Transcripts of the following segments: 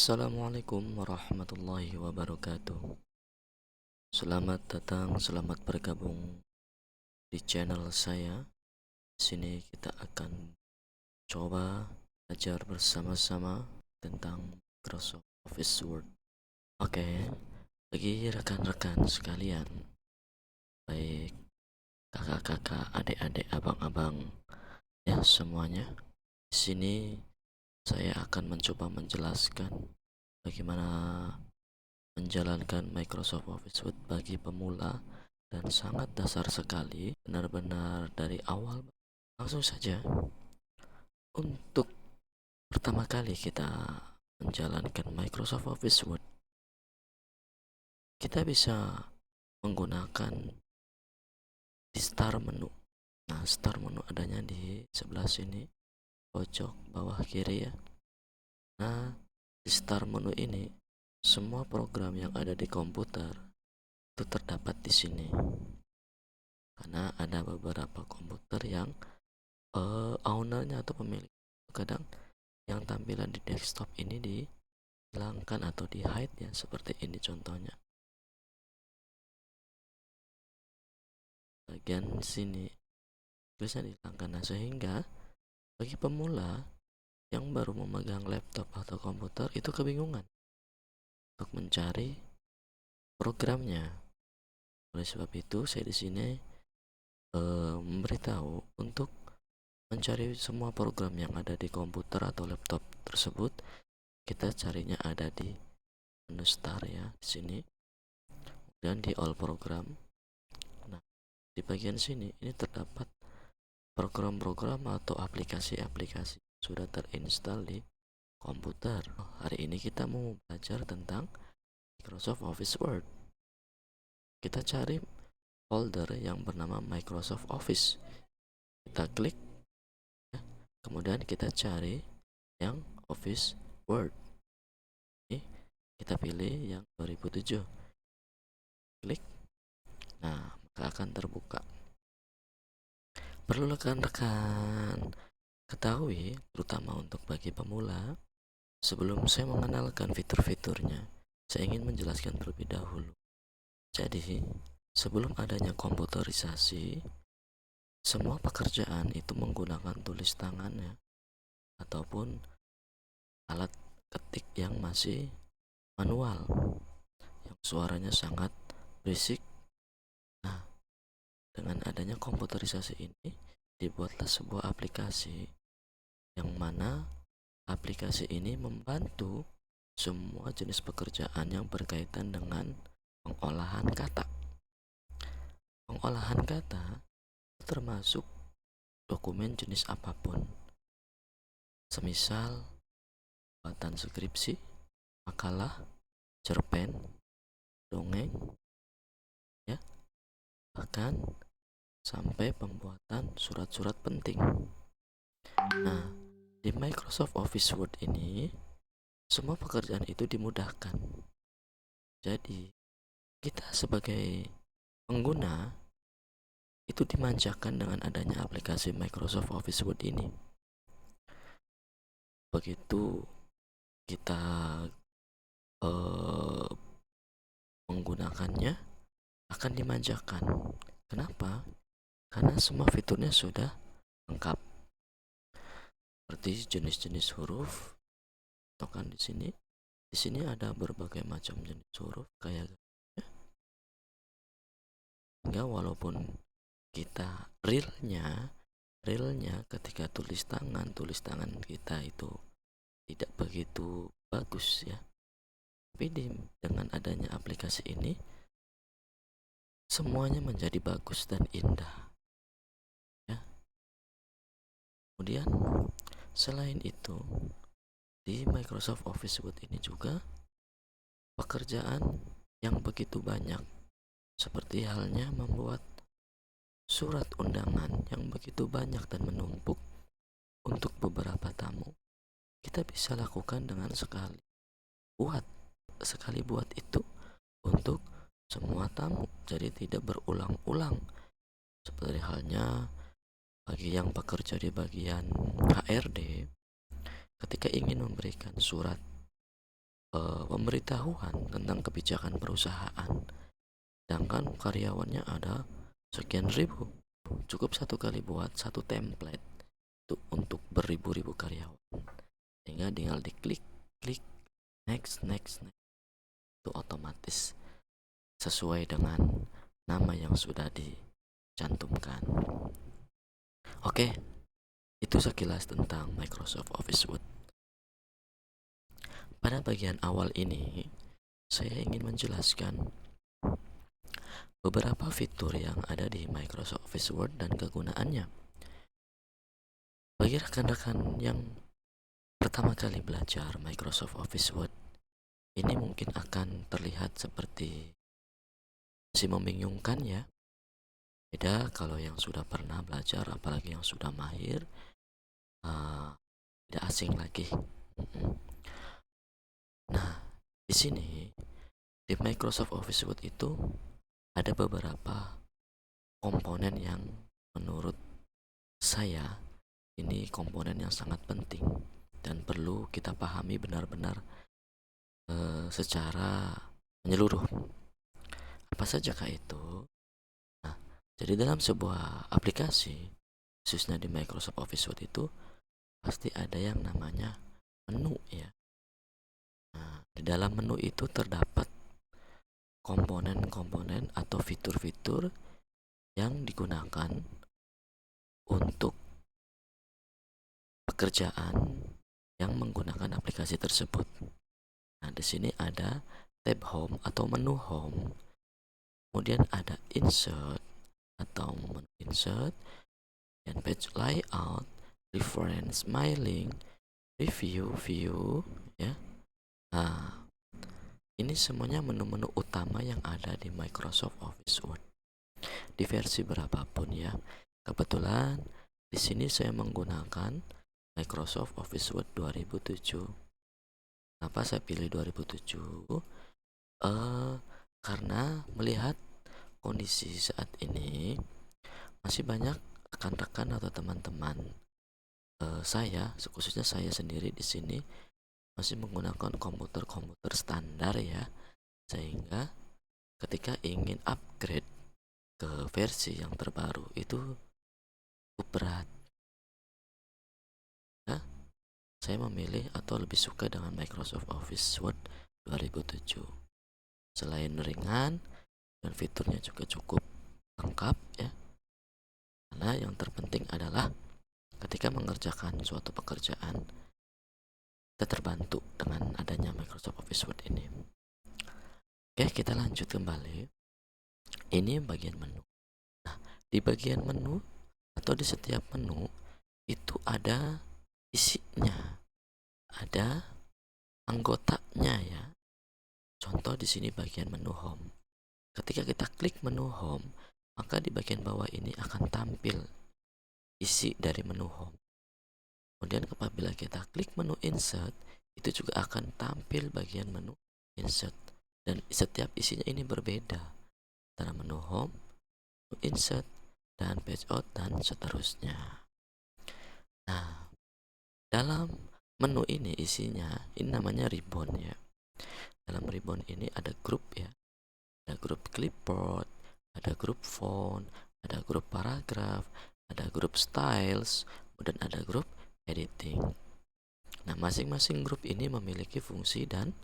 Assalamualaikum warahmatullahi wabarakatuh. Selamat datang, selamat bergabung di channel saya. Di sini kita akan coba belajar bersama-sama tentang Microsoft Office Word. Oke, bagi rekan-rekan sekalian, baik kakak-kakak, adik-adik, abang-abang, ya semuanya. Di sini saya akan mencoba menjelaskan bagaimana menjalankan Microsoft Office Word bagi pemula dan sangat dasar sekali, benar-benar dari awal. Langsung saja, untuk pertama kali kita menjalankan Microsoft Office Word, kita bisa menggunakan di Start menu. Nah, Start menu adanya di sebelah sini, pojok bawah kiri ya. Nah, di Start menu ini, semua program yang ada di komputer itu terdapat di sini. Karena ada beberapa komputer yang ownernya atau pemilik kadang yang tampilan di desktop ini dihilangkan atau di hide ya, seperti ini contohnya bagian sini bisa dihilangkan. Nah, sehingga bagi pemula yang baru memegang laptop atau komputer itu kebingungan untuk mencari programnya. Oleh sebab itu saya di sini memberitahu untuk mencari semua program yang ada di komputer atau laptop tersebut. Kita carinya ada di menu Start ya, di sini, dan di All Program. Nah, di bagian sini ini terdapat program-program atau aplikasi-aplikasi sudah terinstall di komputer. Hari ini kita mau belajar tentang Microsoft Office Word. Kita cari folder yang bernama Microsoft Office. Kita klik ya. Kemudian kita cari yang Office Word. Kita pilih yang 2007. Klik. Nah, maka akan terbuka. Perlu rekan-rekan ketahui, terutama untuk bagi pemula, sebelum saya mengenalkan fitur-fiturnya, saya ingin menjelaskan terlebih dahulu. Jadi, sebelum adanya komputerisasi, semua pekerjaan itu menggunakan tulis tangannya ataupun alat ketik yang masih manual, yang suaranya sangat berisik. Nah, dengan adanya komputerisasi ini, dibuatlah sebuah aplikasi yang mana aplikasi ini membantu semua jenis pekerjaan yang berkaitan dengan pengolahan kata. Pengolahan kata termasuk dokumen jenis apapun, semisal buatan skripsi, makalah, cerpen, dongeng, ya, bahkan sampai pembuatan surat-surat penting. Nah, di Microsoft Office Word ini semua pekerjaan itu dimudahkan. Jadi, kita sebagai pengguna itu dimanjakan dengan adanya aplikasi Microsoft Office Word ini. Begitu kita menggunakannya akan dimanjakan. Kenapa? Karena semua fiturnya sudah lengkap. Seperti jenis-jenis huruf, tokan di sini. Di sini ada berbagai macam jenis huruf kayak hingga walaupun kita realnya ketika tulis tangan kita itu tidak begitu bagus ya. Tapi dengan adanya aplikasi ini semuanya menjadi bagus dan indah ya. Kemudian selain itu, di Microsoft Office Word ini juga pekerjaan yang begitu banyak, seperti halnya membuat surat undangan yang begitu banyak dan menumpuk untuk beberapa tamu, kita bisa lakukan dengan sekali buat itu untuk semua tamu, jadi tidak berulang-ulang. Seperti halnya bagi yang bekerja di bagian HRD, ketika ingin memberikan surat pemberitahuan tentang kebijakan perusahaan, sedangkan karyawannya ada sekian ribu. Cukup satu kali buat satu template untuk beribu-ribu karyawan, sehingga tinggal diklik klik next next next, itu otomatis sesuai dengan nama yang sudah dicantumkan. Oke, itu sekilas tentang Microsoft Office Word. Pada bagian awal ini, saya ingin menjelaskan beberapa fitur yang ada di Microsoft Office Word dan kegunaannya. Bagi rekan-rekan yang pertama kali belajar Microsoft Office Word, ini mungkin akan terlihat seperti masih membingungkan ya. Beda kalau yang sudah pernah belajar, apalagi yang sudah mahir, tidak asing lagi. Nah, di sini di Microsoft Office Word itu ada beberapa komponen yang menurut saya ini komponen yang sangat penting dan perlu kita pahami benar-benar secara menyeluruh. Apa sajakah itu? Nah, jadi dalam sebuah aplikasi, khususnya di Microsoft Office Word itu pasti ada yang namanya menu ya. Nah, di dalam menu itu terdapat komponen-komponen atau fitur-fitur yang digunakan untuk pekerjaan yang menggunakan aplikasi tersebut. Nah, di sini ada tab home atau menu home. Kemudian ada insert atau menu insert, dan page layout, reference, mailing, review, view, ya. Nah, ini semuanya menu-menu utama yang ada di Microsoft Office Word. Di versi berapapun ya. Kebetulan di sini saya menggunakan Microsoft Office Word 2007. Kenapa saya pilih 2007? Karena melihat kondisi saat ini masih banyak rekan-rekan atau teman-teman saya, khususnya saya sendiri di sini masih menggunakan komputer-komputer standar ya, sehingga ketika ingin upgrade ke versi yang terbaru itu cukup berat. Nah, saya memilih atau lebih suka dengan Microsoft Office Word 2007. Selain ringan dan fiturnya juga cukup lengkap ya. Karena yang terpenting adalah ketika mengerjakan suatu pekerjaan, kita terbantu dengan adanya Microsoft Office Word ini. Oke, kita lanjut kembali. Ini bagian menu. Nah, di bagian menu atau di setiap menu itu ada isinya, ada anggotanya ya. Contoh di sini bagian menu home. Ketika kita klik menu home, maka di bagian bawah ini akan tampil isi dari menu home. Kemudian apabila kita klik menu insert, itu juga akan tampil bagian menu insert. Dan setiap isinya ini berbeda antara menu home, menu insert, dan page out, dan seterusnya. Nah, dalam menu ini isinya, ini namanya ribbon ya. Dalam ribbon ini ada grup ya. Ada grup clipboard, ada grup font, ada grup paragraf, ada grup styles, dan ada grup editing. Nah, masing-masing grup ini memiliki fungsi dan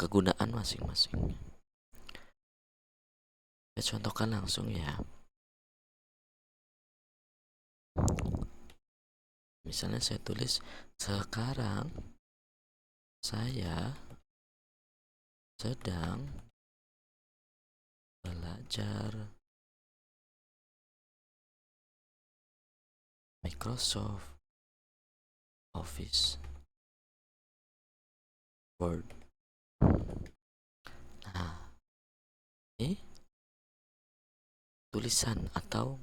kegunaan masing-masing. Saya contohkan langsung ya. Misalnya saya tulis, sekarang saya sedang belajar Microsoft Office Word. Nah, ini tulisan atau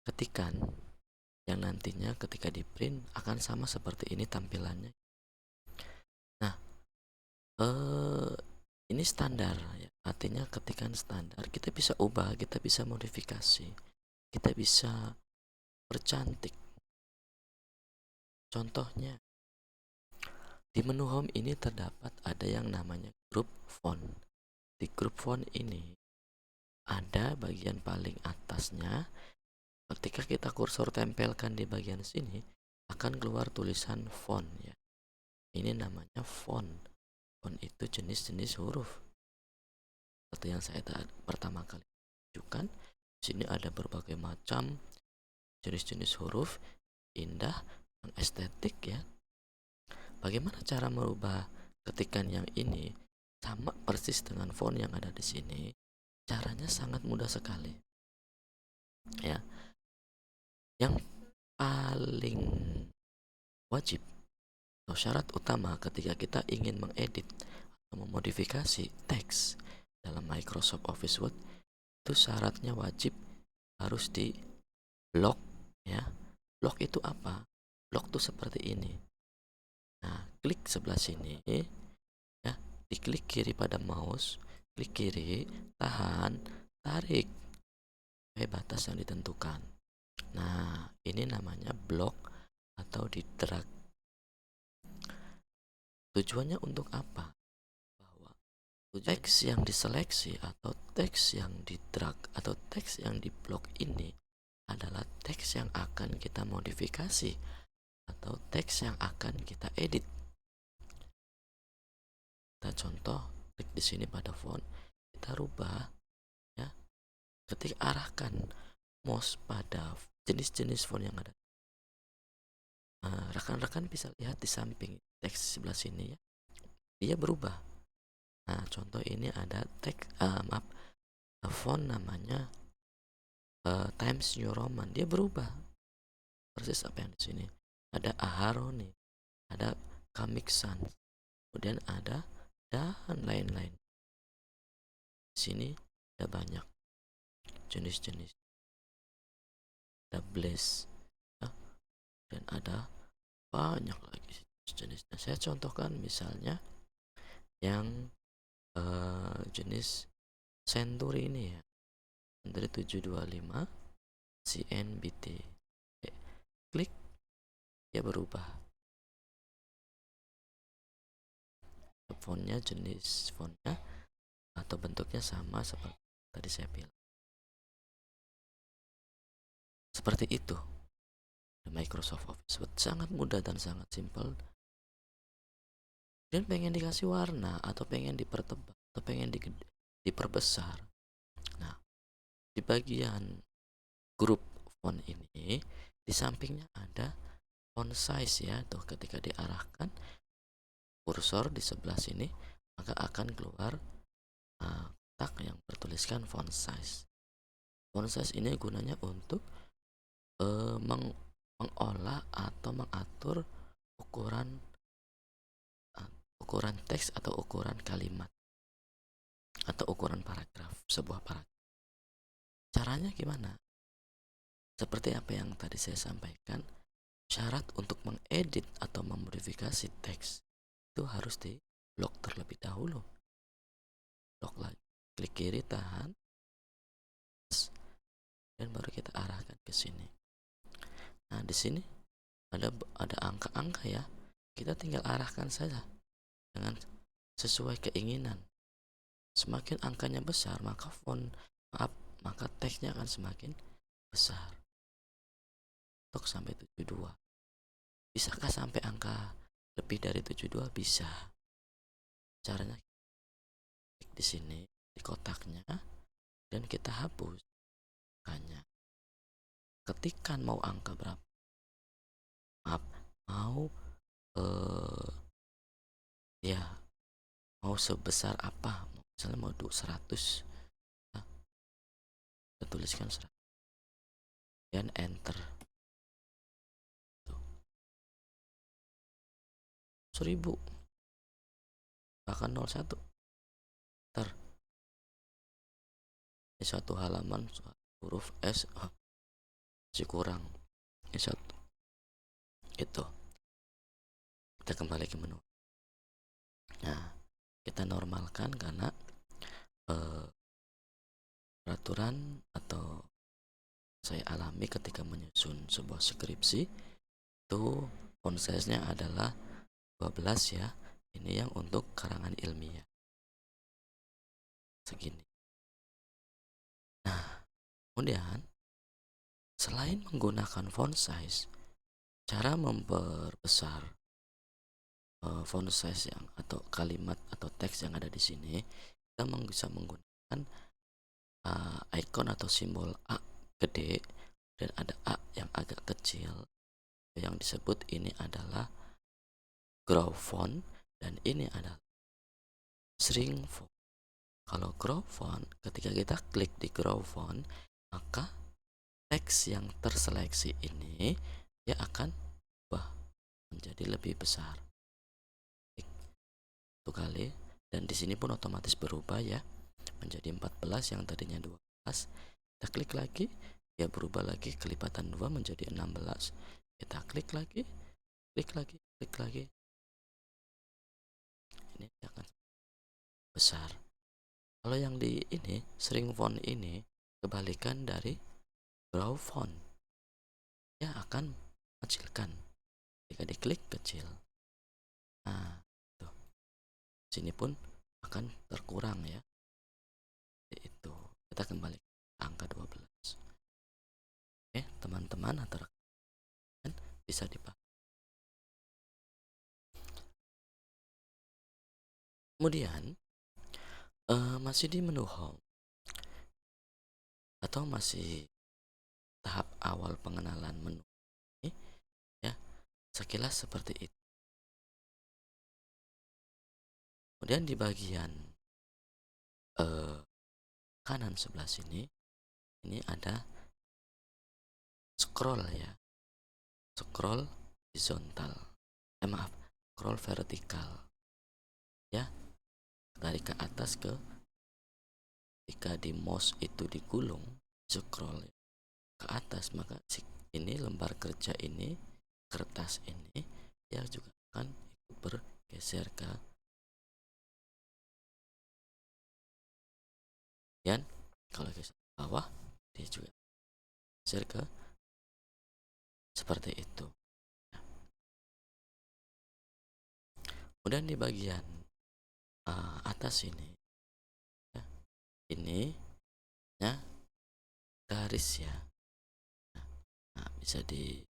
ketikan yang nantinya ketika di print akan sama seperti ini tampilannya. Nah, ini standar ya. Artinya ketikan standar, kita bisa ubah, kita bisa modifikasi, kita bisa percantik. Contohnya, Di menu home ini terdapat ada yang namanya grup font. Di grup font ini ada bagian paling atasnya. Ketika kita kursor tempelkan di bagian sini, akan keluar tulisan font ya. Ini namanya font. Font itu jenis-jenis huruf. Seperti yang saya pertama kali tunjukkan, di sini ada berbagai macam jenis-jenis huruf, indah dan estetik ya. Bagaimana cara merubah ketikan yang ini sama persis dengan font yang ada di sini? Caranya sangat mudah sekali. Ya. Yang paling wajib atau syarat utama ketika kita ingin mengedit atau memodifikasi teks dalam Microsoft Office Word, itu syaratnya wajib harus di lock ya. Lock itu apa? Lock itu seperti ini. Nah, klik sebelah sini ya, diklik kiri pada mouse, klik kiri, tahan, tarik sampai batas yang ditentukan. Nah, ini namanya block atau di drag. Tujuannya untuk apa? Bahwa teks yang diseleksi atau teks yang di drag atau teks yang di blok ini adalah teks yang akan kita modifikasi atau teks yang akan kita edit. Kita contoh, klik di sini pada font, kita rubah ya. Ketika arahkan mouse pada jenis-jenis font yang ada. Rekan-rekan bisa lihat di samping teks sebelah sini ya. Dia berubah. Nah, contoh ini ada teks font namanya Times New Roman. Dia berubah. Persis apa yang di sini. Ada Aharoni, ada Comic Sans, kemudian ada dan lain-lain. Di sini ada banyak jenis-jenis. Ada Blaze ya, dan ada banyak lagi jenisnya. Saya contohkan misalnya yang jenis Century ini ya, Century 725 CNBT. Klik, dia berubah. Fontnya, jenis fontnya atau bentuknya sama seperti tadi saya pilih. Seperti itu. Microsoft Office Word sangat mudah dan sangat simpel. Dan pengen dikasih warna atau pengen dipertebal atau pengen diperbesar. Nah, di bagian grup font ini di sampingnya ada font size ya. Tuh, ketika diarahkan kursor di sebelah sini, maka akan keluar kotak yang bertuliskan font size. Font size ini gunanya untuk mengolah atau mengatur ukuran teks atau ukuran kalimat atau ukuran paragraf, sebuah paragraf. Caranya gimana? Seperti apa yang tadi saya sampaikan, syarat untuk mengedit atau memodifikasi teks itu harus di lock terlebih dahulu. Lock lagi, klik kiri, tahan, dan baru kita arahkan ke sini. Nah, di sini ada angka-angka ya. Kita tinggal arahkan saja dengan sesuai keinginan. Semakin angkanya besar, maka maka teksnya akan semakin besar. Untuk sampai 72. Bisakah sampai angka lebih dari 72? Bisa. Caranya klik di sini di kotaknya dan kita hapus angkanya. Ketikkan mau angka berapa. Mau ya mau sebesar apa, misalnya mau 100 nah, kita tuliskan 100 dan enter. 1000 bahkan 01 enter. Ini satu halaman huruf S masih kurang, ini satu. Itu kita kembali ke menu. Nah, kita normalkan karena peraturan atau saya alami ketika menyusun sebuah skripsi itu font size-nya adalah 12 ya. Ini yang untuk karangan ilmiah. Segini. Nah, kemudian selain menggunakan font size, cara memperbesar font size yang atau kalimat atau teks yang ada di sini, kita bisa menggunakan icon atau simbol A gede dan ada A yang agak kecil. Yang disebut ini adalah grow font dan ini adalah shrink font. Kalau grow font, ketika kita klik di grow font, maka teks yang terseleksi ini dia akan menjadi lebih besar. Satu kali, dan di sini pun otomatis berubah ya menjadi 14 yang tadinya 12. Kita klik lagi, dia berubah lagi kelipatan 2 menjadi 16. Kita klik lagi, klik lagi. Ini akan besar. Kalau yang di ini shrink font ini kebalikan dari grow font, dia akan mengecilkan. Jika diklik kecil. Nah, tuh. Sini pun akan terkurang ya. Itu. Kita kembali ke angka 12. Oke, teman-teman atau rekan bisa dipahami. Kemudian masih di menu home atau masih tahap awal pengenalan menu ini ya, sekilas seperti itu. Kemudian di bagian kanan sebelah sini ini ada scroll ya, scroll horizontal, scroll vertikal ya, dari ke atas ke, jika di mouse itu digulung scroll ke atas, maka ini lembar kerja ini, kertas ini dia juga akan ikut bergeser ke dan kalau geser ke bawah dia juga geser ke seperti itu. Kemudian di bagian atas ini ya, ini ya garis ya. Nah, bisa di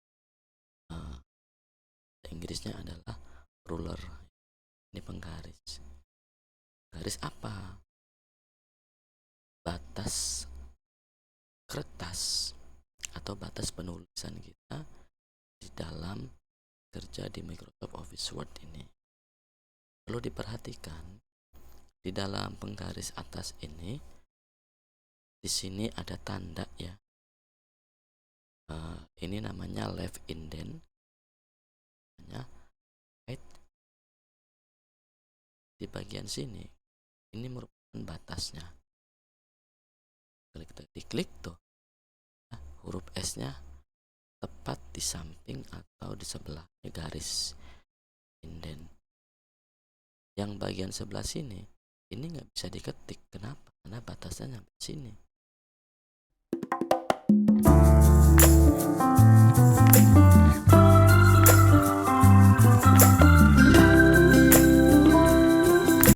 Inggrisnya adalah ruler. Ini penggaris. Garis apa? Batas kertas atau batas penulisan kita di dalam kerja di Microsoft Office Word ini. Perlu diperhatikan di dalam penggaris atas ini, di sini ada tanda ya. Ini namanya left indent, right. Di bagian sini ini merupakan batasnya. Kalau kita diklik tuh, huruf S-nya tepat di samping atau di sebelah garis indent. Yang bagian sebelah sini ini nggak bisa diketik. Kenapa? Karena batasnya sampai sini.